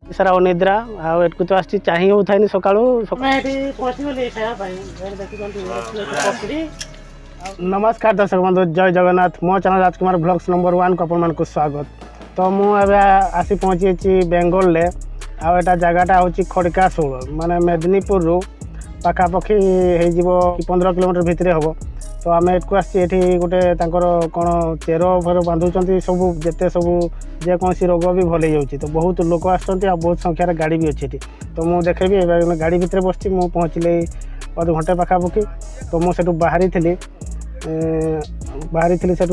सारा अनिद्रा आठ तो आसी चाह होता सका नमस्कार दर्शक बंधु जय जगन्नाथ मो चैनल राजकुमार ब्लॉग्स नंबर 1 को अपन स्वागत। तो मुझे आसी पहुँची बेंगल आटा जगटा हूँ खड़काशोल माने मेदिनीपुर रू पाखापाखि हो 15 किलोमीटर भितर हम। तो आम एट को आसी गोटे कौन चेर फेर बांधुंट सब जिते सब जेकोसी रोग भी भल हो। तो बहुत लोक आस बहुत संख्यार गाड़ी भी अच्छी। तो मुझे देखेबी गाड़ी भितर बस मुझे पहुँचली अध घंटे पाखापाखि। तो मुझे बाहरी थी से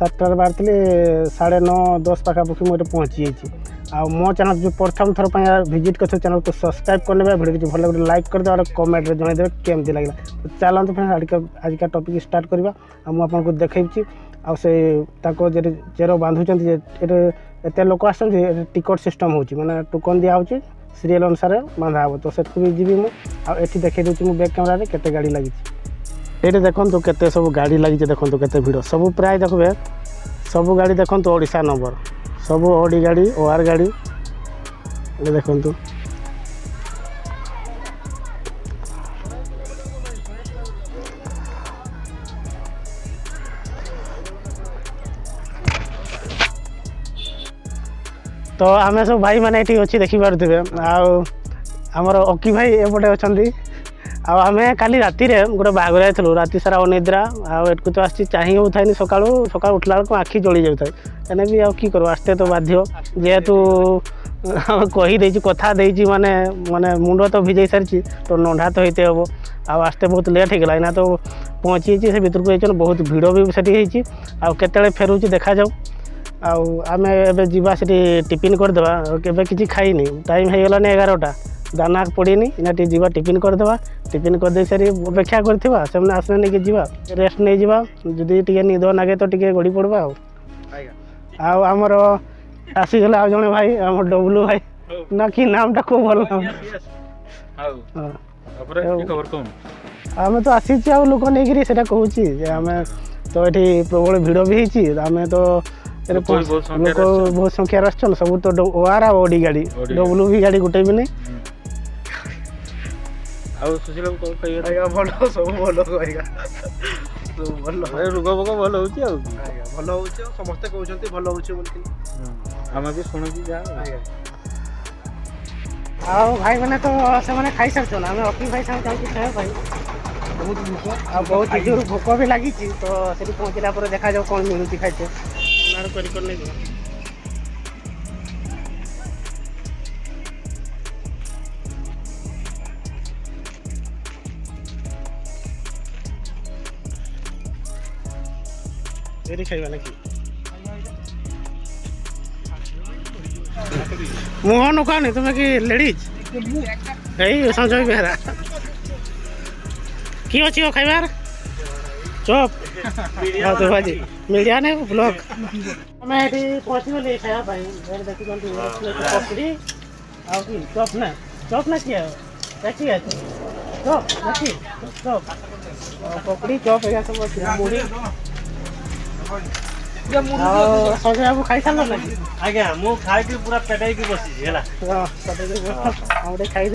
7टार बाहर 9:30 पाखापाखि मुझे पहुँची जाइए। आ मो चैनल जो प्रथम थर विजिट कर चैनल को सब्सक्राइब कर ले वीडियो भल लगे लाइक कर दे और कमेंट रे जनइदे केमती लगे। तो चलते फ्रेंड्स आज का टॉपिक स्टार्ट करवा। मुझे देखी चेर बांधुंट एत लोक आस टिकट सिस्टम हो माने टोकन दिया सीरियल अनुसार बांधा हे। तो सेठू भी जी मुझे देखी दूसरी बैक कैमेरा केते गाड़ी लगी ये देखो केते सब गाड़ी लगी देखो केते भिड़ सब प्राय देखबे सब गाड़ी देखो ओडिशा नंबर सब ओडी गाड़ी ओआर गाड़ी ये देखो। तो आम सब भाई मैंने ये अच्छी देखिपे आमर अकी भाई एपटे अच्छा आम काली राति गोटे बाहागर जाइलु राति सारा अनिद्रा आठ तो आसी चाह होता सका सका उठला बेलू आखि जली जाए एने भी आउ कि कर आसते तो बाध्य जेहेतु कहीदे कथा देती माने माने मुंड तो भिजई सारी तो नंढा तो होते हम आसते बहुत लेट होगा ना। तो पहुँची से भर को जाइए बहुत भिड़ भी से आते फेरू देखा जाऊ आम ए जा टिफिन करदे कि खाईनी टाइम हो गलानी 11टा दाना पड़ीनी ना जा टिफिन करदे टिफिन करदे सारी अपेक्षा करवा से आसने नहीं जा रेस्ट नहीं जा जदि टे निद नागे तो टे गड़ी पड़वा आमर आसीगले आ जड़े भाई आम डब्लू भाई ना कि नामटा खूब भल आम तो आसी लोक नहीं से कहूँ आम तो ये प्रबल भिड़ भी आम तो लोक बहुत संख्यार आसन सब तो ओआर आ ओडी गाड़ी डब्लू भी गाड़ी गोटे भी नहीं रोग बोग भल हो समस्ते कहते भल हो भाई मैंने तो से खाई सारी आम अकी भाई साथ खाया बहुत जोर भोक भी लगी। तो से पहुँचला देखा जाओ कौन मिलूँ खाइते खाइबा ना कि मुह नुकानी तुम कि लेडीज यही संजय बेहरा कि अच्छी खाइबार चप तो भाजी मीडिया ने ब्लॉग आम ये पहुँची गली खायापी पकड़ी चप ना किए चप चप पकड़ी चप या सब मुड़ी संजय बाबू खाई सारे ना आज्ञा मु खाई पूरा पेटाई बसी खाई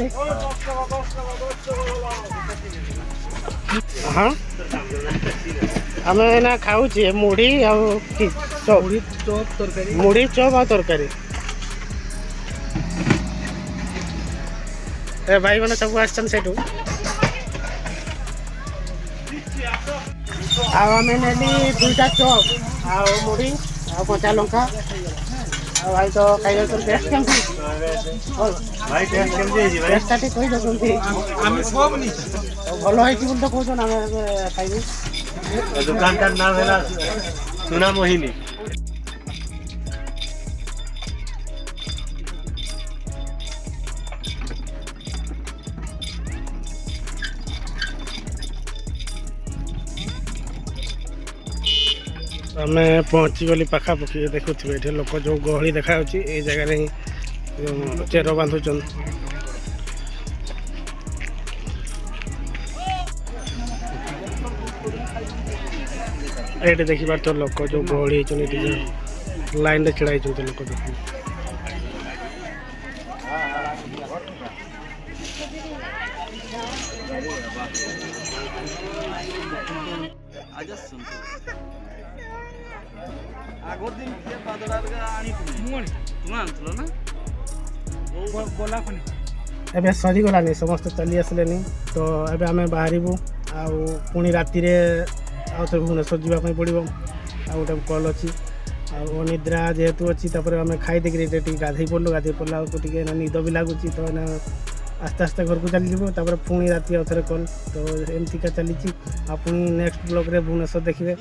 हाँ आम ना खाऊ मुढ़ी मुढ़ी चप आ तरकारी ए भाई मैंने सब आसन से आम नेली 2टा चप आ मुढ़ी आ कचा लंका भाई तो खाई टेस्ट केमती भाई टेस्ट केमती टेस्टा टी कहि दसंती हम सब नी भलो है कि तो कहछन आम खाइबी दुकान का नाम है सुना मोहिनी। आम पहुँची गली पाखापाखि देखुवे ये लोक जो गहली देखा ये जगह ही चेर बांधुन ये देखी पार लोक जो गहली लाइन रे छिड़ा लोक देख ଆଗ ଦିନ କିଏ ପାଦଟା ଆଣିଥିଲି ତୁମେ ଆଣିଥିଲ ନା ଗୋଲା ଖଣି ଏବେ ସରିଗଲାନି ସମସ୍ତେ ଚାଲି ଆସିଲେନି ତ ଏବେ ଆମେ ବାହାରିବୁ ଆଉ ପୁଣି ରାତିରେ ଆଉ ଥରେ ଭୁବନେଶ୍ୱର ଯିବା ପାଇଁ ପଡ଼ିବ ଆଉ ଗୋଟେ କଲ୍ ଅଛି ଆଉ ଅନିଦ୍ରା ଯେହେତୁ ଅଛି ତାପରେ ଆମେ ଖାଇ ଦେଇକିରି ଟିକେ ଗାଧୋଇ ପଡ଼ିଲୁ ଗାଧୋଇ ପଡ଼ିଲା ବେଳକୁ ଟିକେ ନିଦ ବି ଲାଗୁଛି ତ ଏଇନା ଆସ୍ତେ ଆସ୍ତେ ଘରକୁ ଚାଲିଯିବୁ ତାପରେ ପୁଣି ରାତି ଆଉ ଥରେ କଲ୍ ତ ଏମିତିକା ଚାଲିଛି ଆଉ ପୁଣି ନେକ୍ସଟ ବ୍ଲଗ୍ରେ ଭୁବନେଶ୍ୱର ଦେଖିବେ।